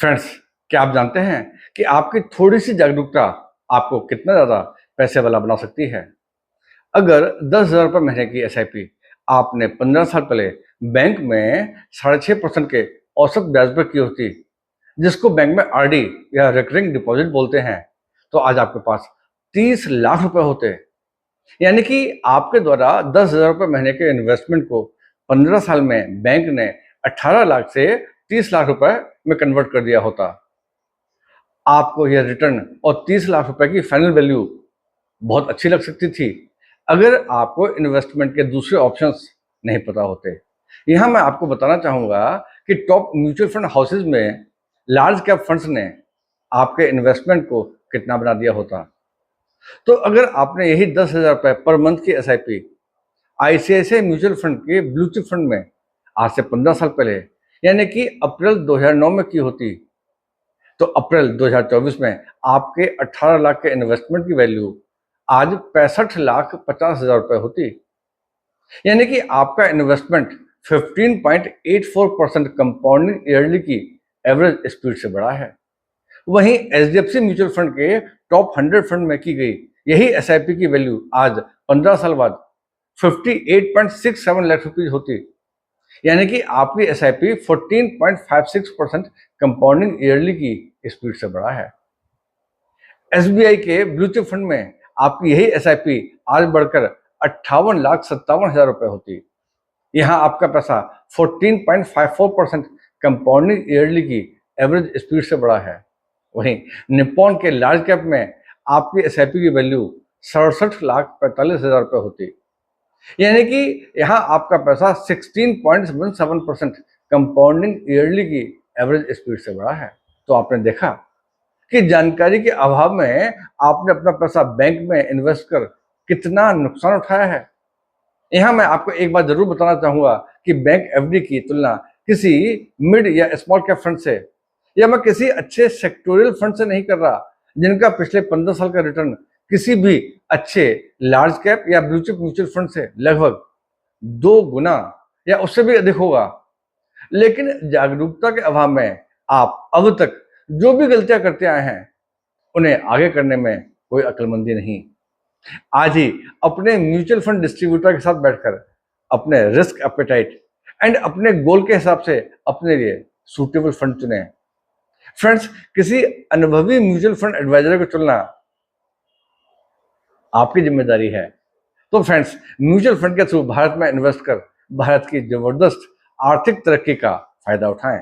Friends, क्या आप जानते हैं कि आपकी थोड़ी सी जागरूकता आपको कितना ज़्यादा पैसे वाला बना सकती है? अगर 10,000 रुपये महीने की एसआईपी आपने 15 साल पहले बैंक में 6.5% के औसत ब्याज पर की होती, जिसको बैंक में आरडी या रिकरिंग डिपॉजिट बोलते हैं, तो आज आपके पास 30 लाख रुपए होते। यानी कि आपके द्वारा 10,000 रुपये महीने के इन्वेस्टमेंट को 15 साल में बैंक ने 18 लाख से 30 लाख रुपए में कन्वर्ट कर दिया होता। आपको यह रिटर्न और 30 लाख रुपए की फाइनल वैल्यू बहुत अच्छी लग सकती थी अगर आपको इन्वेस्टमेंट के दूसरे ऑप्शंस नहीं पता होते। यहाँ मैं आपको बताना चाहूँगा कि टॉप म्यूचुअल फंड हाउसेज में लार्ज कैप फंड्स ने आपके इन्वेस्टमेंट को कितना बना दिया होता। तो अगर आपने यही 10,000 रुपये पर मंथ की एसआईपी आईसीआईसीआई म्यूचुअल फंड के ब्लू चिप फंड में आज से 15 साल पहले यानी कि अप्रैल 2009 में की होती, तो अप्रैल 2024 में आपके 18 लाख के इन्वेस्टमेंट की वैल्यू आज 65,50,000 रुपये होती। यानी कि आपका इन्वेस्टमेंट 15.84% कंपाउंडिंग ईयरली की एवरेज स्पीड से बढ़ा है। वहीं एचडीएफसी म्यूचुअल फंड के टॉप 100 फंड में की गई यही एसआईपी की वैल्यू आज 15 साल बाद 58.67 लाख रुपीज होती। यानी कि आपकी एसआईपी 14.56% कंपाउंडिंग ईयरली की स्पीड से बढ़ा है। एसबीआई के ब्लू चिप फंड में आपकी यही एसआईपी आज बढ़कर 58,57,000 रुपए होती। यहाँ आपका पैसा 14.54% कंपाउंडिंग ईयरली की एवरेज स्पीड से बढ़ा है। वहीं निप्पॉन के लार्ज कैप में आपकी एसआईपी की वैल्यू 67,45,000 रुपए होती। यानी कि यहाँ आपका पैसा 16.17% कंपाउंडिंग ईयरली की एवरेज स्पीड से बढ़ा है। तो आपने देखा कि जानकारी के अभाव में आपने अपना पैसा बैंक में इन्वेस्ट कर कितना नुकसान उठाया है। यहाँ मैं आपको एक बात जरूर बताना चाहूंगा कि बैंक एफडी की तुलना किसी मिड या स्मॉल कैप फंड से या मैं किसी अच्छे सेक्टोरियल फंड से नहीं कर रहा जिनका पिछले 15 साल का रिटर्न किसी भी अच्छे लार्ज कैप या ब्लू चिप म्यूचुअल फंड से लगभग 2 गुना या उससे भी अधिक होगा। लेकिन जागरूकता के अभाव में आप अब तक जो भी गलतियां करते आए हैं उन्हें आगे करने में कोई अक्लमंदी नहीं। आज ही अपने म्यूचुअल फंड डिस्ट्रीब्यूटर के साथ बैठकर अपने रिस्क एपेटाइट एंड अपने गोल के हिसाब से अपने लिए सूटेबल फंड चुने। फ्रेंड्स, किसी अनुभवी म्यूचुअल फंड एडवाइजर को चुनना आपकी जिम्मेदारी है। तो फ्रेंड्स, म्यूचुअल फंड के थ्रू भारत में इन्वेस्ट कर भारत की जबरदस्त आर्थिक तरक्की का फायदा उठाएं।